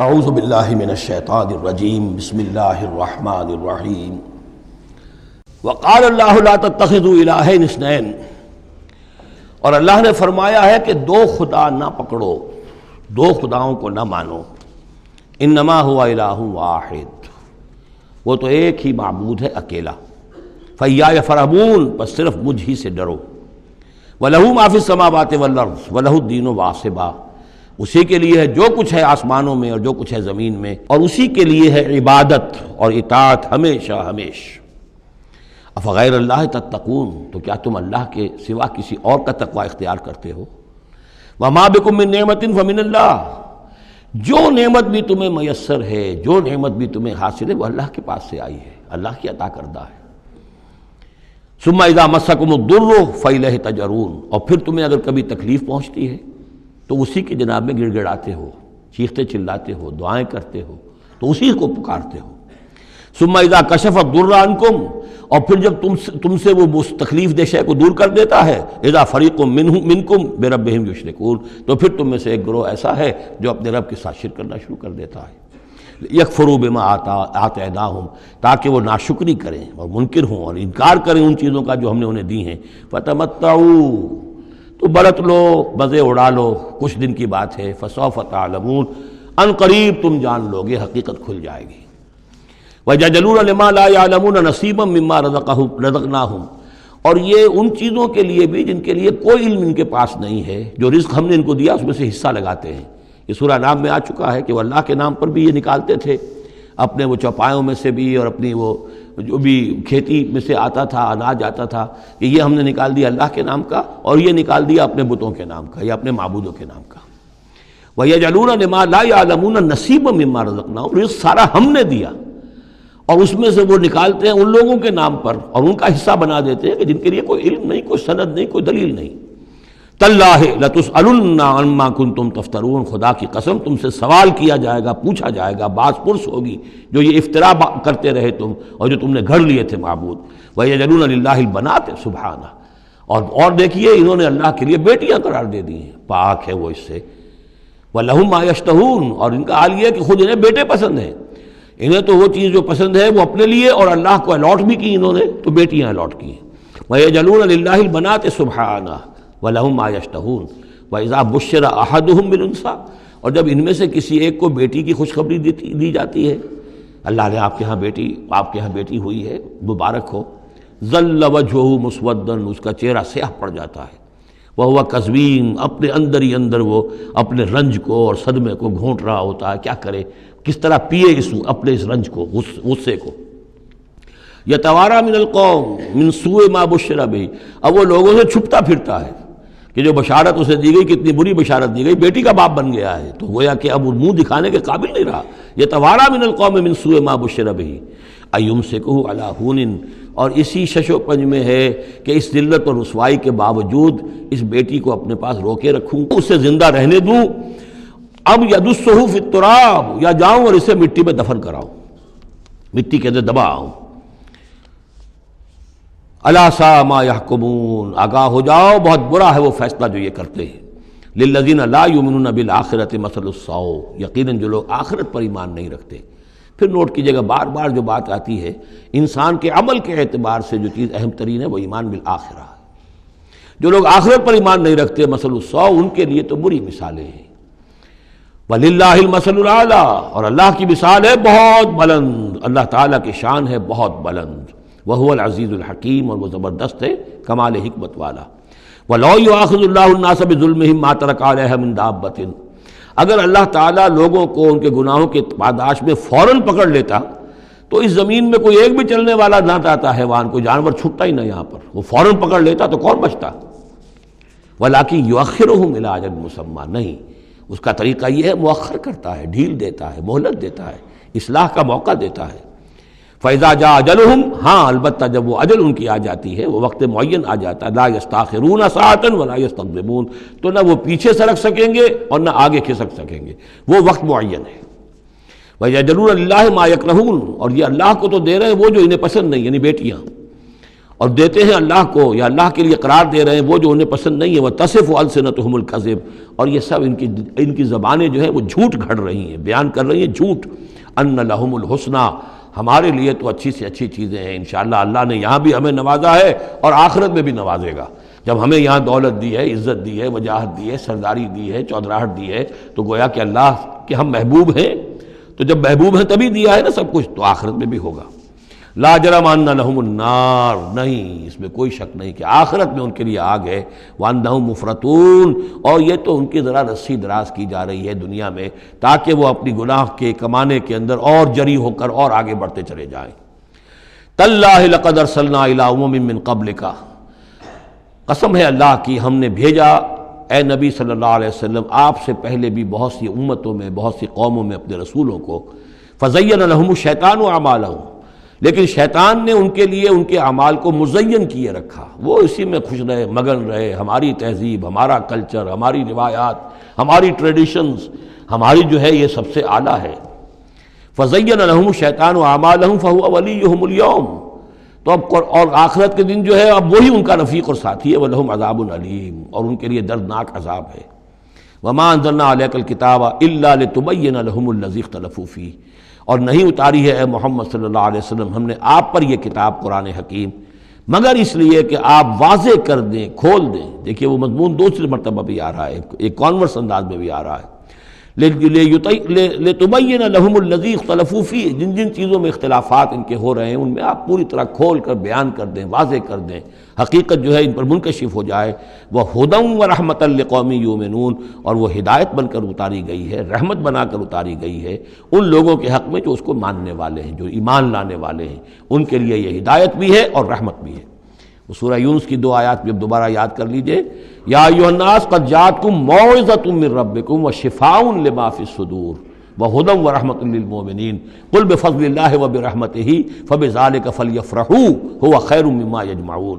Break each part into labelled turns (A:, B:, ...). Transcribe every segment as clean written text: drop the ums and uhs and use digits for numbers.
A: اعوذ باللہ من الشیطان الرجیم بسم اللہ الرحمن الرحیم وقال اللہ لا تتخذوا الہین اثنین، اور اللہ نے فرمایا ہے کہ دو خدا نہ پکڑو، دو خداؤں کو نہ مانو، انما ہوا الہ واحد، وہ تو ایک ہی معبود ہے اکیلا، فایایا فرحبون، بس صرف مجھ ہی سے ڈرو، وَلَهُ مَا فِي السَّمَاوَاتِ وَالْأَرْضِ وَلَهُ الدِّينُ وَاصِبًا، اسی کے لیے ہے جو کچھ ہے آسمانوں میں اور جو کچھ ہے زمین میں، اور اسی کے لیے ہے عبادت اور اطاعت ہمیشہ ہمیش۔ افغیر اللہ تتقون، تو کیا تم اللہ کے سوا کسی اور کا تقوی اختیار کرتے ہو؟ وَمَا بِكُم مِّن نِّعْمَةٍ فَمِنَ اللَّهِ، جو نعمت بھی تمہیں میسر ہے، جو نعمت بھی تمہیں حاصل ہے، وہ اللہ کے پاس سے آئی ہے، اللہ کی عطا کردہ ہے۔ ثم اذا مسکم الضر فالیہ تجرون، اور پھر تمہیں اگر کبھی تکلیف پہنچتی ہے تو اسی کی جناب میں گڑ گڑاتے ہو، چیختے چلاتے ہو، دعائیں کرتے ہو، تو اسی کو پکارتے ہو۔ ثم اذا کشف الضر عنکم، اور پھر جب تم سے وہ تکلیف دہ شے کو دور کر دیتا ہے، اذا فریق منکم بربہم یشرکون، تو پھر تم میں سے ایک گروہ ایسا ہے جو اپنے رب کے ساتھ شرک کرنا شروع کر دیتا ہے۔ یکفروا بما آتیناہم، تاکہ وہ ناشکری کریں اور منکر ہوں اور انکار کریں ان چیزوں کا جو ہم نے انہیں دی ہیں۔ فتمتعوا، تو برت لو، مزے اڑا لو، کچھ دن کی بات ہے۔ فسوف تعلمون، ان قریب تم جان لو گے، حقیقت کھل جائے گی۔ وَيَجْعَلُونَ لِمَا لَا يَعْلَمُونَ نَصِيبًا مِّمَّا رَزَقْنَاهُمْ، اور یہ ان چیزوں کے لیے بھی جن کے لیے کوئی علم ان کے پاس نہیں ہے، جو رزق ہم نے ان کو دیا اس میں سے حصہ لگاتے ہیں۔ یہ سورہ نام میں آ چکا ہے کہ وہ اللہ کے نام پر بھی یہ نکالتے تھے، اپنے وہ چوپایوں میں سے بھی اور اپنی وہ جو بھی کھیتی میں سے آتا تھا، اناج آتا تھا، کہ یہ ہم نے نکال دیا اللہ کے نام کا، اور یہ نکال دیا اپنے بتوں کے نام کا یا اپنے معبودوں کے نام کا۔ وَيَجْعَلُونَ لِمَا لَا يَعْلَمُونَ نَصِيبًا مِّمَّا رَزَقْنَاهُمْ، رزق سارا ہم نے دیا، اور اس میں سے وہ نکالتے ہیں ان لوگوں کے نام پر اور ان کا حصہ بنا دیتے ہیں کہ جن کے لیے کوئی علم نہیں، کوئی سند نہیں، کوئی دلیل نہیں۔ تاللہ لتسألن عما کنتم تفترون، خدا کی قسم تم سے سوال کیا جائے گا، پوچھا جائے گا، باز پرس ہوگی جو یہ افترا کرتے رہے تم اور جو تم نے گھڑ لیے تھے معبود۔ وَيَجْعَلُونَ لِلَّهِ الْبَنَاتِ سبحانہ، اور دیکھیے انہوں نے اللہ کے لیے بیٹیاں قرار دے دی ہیں، پاک ہے وہ اس سے۔ وَلَهُم مَّا يَشْتَهُونَ، اور ان کا حال یہ ہے کہ خود انہیں بیٹے پسند ہیں، انہیں تو وہ چیز جو پسند ہے وہ اپنے لیے اور اللہ کو الاٹ بھی کی انہوں نے، تو بیٹیاں الاٹ کی ہیں۔ وَيَجْعَلُونَ لِلَّهِ الْبَنَاتِ سبحانہ وَلَهُم مَّا يَشْتَهُونَ وَإِذَا بُشِّرَ أَحَدُهُم بِالْأُنثىٰ، اور جب ان میں سے کسی ایک کو بیٹی کی خوشخبری دی جاتی ہے، اللہ نے آپ کے ہاں بیٹی ہوئی ہے، مبارک ہو، ظَلَّ وَجْهُهُ مُسْوَدًّا، اس کا چہرہ سیاہ پڑ جاتا ہے، وَهُوَ كَظِيمٌ، اپنے اندر ہی اندر وہ اپنے رنج کو اور صدمے کو گھونٹ رہا ہوتا ہے، کیا کرے، کس طرح پیے اپنے اس رنج کو، غصے کو۔ یتوارا من القوم من سوء ما بشر بہ، اب وہ لوگوں سے چھپتا پھرتا ہے کہ جو بشارت اسے دی گئی کتنی بری بشارت دی گئی، بیٹی کا باپ بن گیا ہے، تو گویا کہ اب وہ منہ دکھانے کے قابل نہیں رہا۔ یتوارا من القوم من سوء ما بشر بہ ایمسکہ علی ہون، اور اسی شش و پنج میں ہے کہ اس ذلت اور رسوائی کے باوجود اس بیٹی کو اپنے پاس روکے رکھوں، اسے زندہ رہنے دوں، اب یدسہ فی التراب، یا جاؤں اور اسے مٹی میں دفن کراؤں، مٹی کے اندر دباؤں۔ الا ساء ما یحکمون، آگاہ ہو جاؤ بہت برا ہے وہ فیصلہ جو یہ کرتے ہیں۔ للذین لا یؤمنون بالآخرۃ مثل السوء، یقیناً جو لوگ آخرت پر ایمان نہیں رکھتے۔ پھر نوٹ کیجیے گا بار بار جو بات آتی ہے، انسان کے عمل کے اعتبار سے جو چیز اہم ترین ہے وہ ایمان بالآخرہ ہے۔ جو لوگ آخرت پر ایمان نہیں رکھتے، مثل السوء، ان کے لیے تو بری مثالیں ہیں۔ وَلِلَّهِ الْمَثَلُ الْأَعْلَىٰ، اور اللہ کی مثال ہے بہت بلند، اللہ تعالیٰ کی شان ہے بہت بلند۔ وَهُوَ الْعَزِيزُ الْحَكِيمُ، اور وہ زبردست ہے، کمال حکمت والا۔ وَلَوْ يُؤَاخِذُ اللَّهُ النَّاسَ بِظُلْمِهِمْ مَا تَرَكَ عَلَيْهَا مِن دَابَّةٍ، اگر اللہ تعالیٰ لوگوں کو ان کے گناہوں کے پاداش میں فوراً پکڑ لیتا تو اس زمین میں کوئی ایک بھی چلنے والا نہ آتا حیوان، کوئی جانور چھٹتا ہی نہ، یہاں پر وہ فوراً پکڑ لیتا تو کون بچتا؟ وَلَٰكِن يُؤَخِّرُهُمْ إِلَىٰ أَجَلٍ مُّسَمًّى، نہیں، اس کا طریقہ یہ ہے مؤخر کرتا ہے، ڈھیل دیتا ہے، مہلت دیتا ہے، اصلاح کا موقع دیتا ہے۔ فَإِذَا جَاءَ أَجَلُهُمْ، ہاں البتہ جب وہ اجل ان کی آ جاتی ہے، وہ وقت معین آ جاتا ہے، لَا يَسْتَأْخِرُونَ سَاعَةً وَلَا يَسْتَقْدِمُونَ، تو نہ وہ پیچھے سرک سکیں گے اور نہ آگے کھسک سکیں گے، وہ وقت معین ہے۔ وَيَجْعَلُونَ لِلَّهِ مَا يَكْرَهُونَ، اور یہ اللہ کو تو دے رہے ہیں وہ جو انہیں پسند نہیں، یعنی بیٹیاں، اور دیتے ہیں اللہ کو یا اللہ کے لیے قرار دے رہے ہیں وہ جو انہیں پسند نہیں ہے. وتصف السنتهم الکذب، اور یہ سب ان کی زبانیں جو ہیں وہ جھوٹ گھڑ رہی ہیں، بیان کر رہی ہیں جھوٹ. ان لہم الحسنی، ہمارے لیے تو اچھی سے اچھی چیزیں ہیں انشاءاللہ. اللہ نے یہاں بھی ہمیں نوازا ہے اور آخرت میں بھی نوازے گا. جب ہمیں یہاں دولت دی ہے، عزت دی ہے، وجاہت دی ہے، سرداری دی ہے، چودراہٹ دی ہے، تو گویا کہ اللہ کے ہم محبوب ہیں. تو جب محبوب ہیں تبھی دیا ہے نا سب کچھ، تو آخرت میں بھی ہوگا. لا جرم ان لہم النار، نہیں اس میں کوئی شک نہیں کہ آخرت میں ان کے لیے آگ ہے. وانہم مفرطون، اور یہ تو ان کی ذرا رسی دراز کی جا رہی ہے دنیا میں تاکہ وہ اپنی گناہ کے کمانے کے اندر اور جری ہو کر اور آگے بڑھتے چلے جائیں. تاللہ لقد ارسلنا الی امم من قبلک، قسم ہے اللہ کی ہم نے بھیجا اے نبی صلی اللہ علیہ وسلم آپ سے پہلے بھی بہت سی امتوں میں، بہت سی قوموں میں اپنے رسولوں کو. فزین لہم الشیطان اعمالہم، لیکن شیطان نے ان کے لیے ان کے اعمال کو مزین کیے رکھا، وہ اسی میں خوش رہے، مگن رہے. ہماری تہذیب، ہمارا کلچر، ہماری روایات، ہماری ٹریڈیشنز، ہماری جو ہے یہ سب سے اعلیٰ ہے. فزین لہم الشیطان اعمالہم فہو ولیہم اليوم، تو اب اور آخرت کے دن جو ہے اب وہی ان کا رفیق اور ساتھی ہے. وَلَهُمْ عَذَابٌ عَلِيمٌ، اور ان کے لیے دردناک عذاب ہے. وَمَا أَنزَلْنَا عَلَيْكَ الْكِتَابَ إِلَّا لِتُبَيِّنَ لَهُمُ الَّذِي اخْتَلَفُوا فِيهِ، اور نہیں اتاری ہے اے محمد صلی اللہ علیہ وسلم ہم نے آپ پر یہ کتاب قرآن حکیم مگر اس لیے کہ آپ واضح کر دیں، کھول دیں. دیکھیے وہ مضمون دوسری مرتبہ بھی آ رہا ہے، ایک کانورس انداز میں بھی آ رہا ہے. لِتُبَيِّنَ لَهُمُ الَّذِي اخْتَلَفُوا فِيهِ، جن جن چیزوں میں اختلافات ان کے ہو رہے ہیں ان میں آپ پوری طرح کھول کر بیان کر دیں، واضح کر دیں، حقیقت جو ہے ان پر منکشف ہو جائے. وَهُدًى وَرَحْمَةً لِقَوْمٍ يُؤْمِنُونَ، اور وہ ہدایت بن کر اتاری گئی ہے، رحمت بنا کر اتاری گئی ہے ان لوگوں کے حق میں جو اس کو ماننے والے ہیں، جو ایمان لانے والے ہیں. ان کے لیے یہ ہدایت بھی ہے اور رحمت بھی ہے. سورہ یونس کی 2 آیات بھی اب دوبارہ یاد کر لیجئے. یا ایھا الناس قد جاءتکم موعظۃ من ربکم وشفاء لما فی الصدور وہدی ورحمۃ للمؤمنین قل بفضل اللہ وبرحمتہ فبذلک فلیفرحوا ھو خیر مما یجمعون.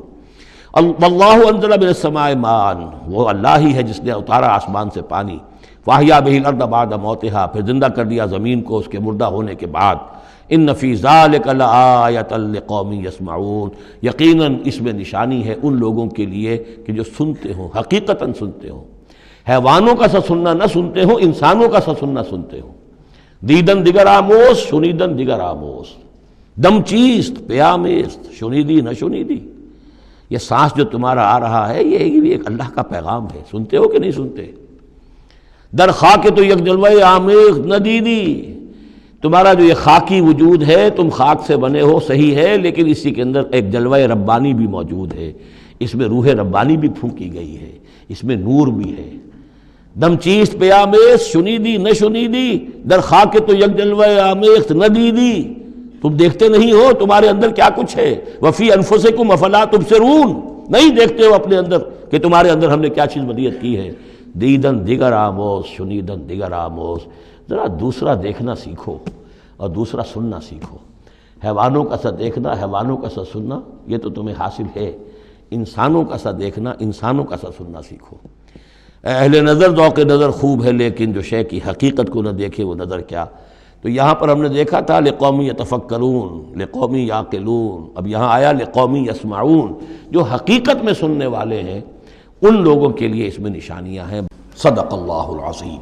A: واللہ انزل من السماء ماء، وہ اللہ ہی ہے جس نے اتارا آسمان سے پانی. فاحیا بہ الارض بعد موتہا، پھر زندہ کر دیا زمین کو اس کے مردہ ہونے کے بعد. ان فی ذلک لآیۃ لقوم یسمعون، یقیناً اس میں نشانی ہے ان لوگوں کے لیے کہ جو سنتے ہوں، حقیقتاً سنتے ہوں. حیوانوں کا سا سننا نہ سنتے ہوں، انسانوں کا سا سننا سنتے ہوں. دیدن دیگر آموز، شنیدن دیگر آموز، دم چیست پیامیست، شنیدی نہ شنیدی. یہ سانس جو تمہارا آ رہا ہے یہ بھی ایک اللہ کا پیغام ہے. سنتے ہو کہ نہیں سنتے؟ در خاک تو یک جلوہ آمیخ ندیدی، تمہارا جو یہ خاکی وجود ہے تم خاک سے بنے ہو صحیح ہے، لیکن اسی کے اندر ایک جلوہ ربانی بھی موجود ہے، اس میں روح ربانی بھی پھونکی گئی ہے، اس میں نور بھی ہے. دم چیست پیامیس شنیدی نہ شنیدی، در خاک تو یک جلوہ آمیخت ندیدی، تم دیکھتے نہیں ہو تمہارے اندر کیا کچھ ہے. وفی انفسکم افلا تبصرون، نہیں دیکھتے ہو اپنے اندر کہ تمہارے اندر ہم نے کیا چیز ودیعت کی ہے. دیدن دیگر آموز شنیدن دیگر آموز، ذرا دوسرا دیکھنا سیکھو اور دوسرا سننا سیکھو. حیوانوں کا سا دیکھنا، حیوانوں کا سا سننا یہ تو تمہیں حاصل ہے، انسانوں کا سا دیکھنا، انسانوں کا سا سننا سیکھو. اہل نظر ذوق نظر خوب ہے لیکن جو شے کی حقیقت کو نہ دیکھے وہ نظر کیا. تو یہاں پر ہم نے دیکھا تھا لقوم یتفکرون، لقوم یعقلون، اب یہاں آیا لقوم یسمعون، جو حقیقت میں سننے والے ہیں ان لوگوں کے لیے اس میں نشانیاں ہیں. صدق اللہ العظیم.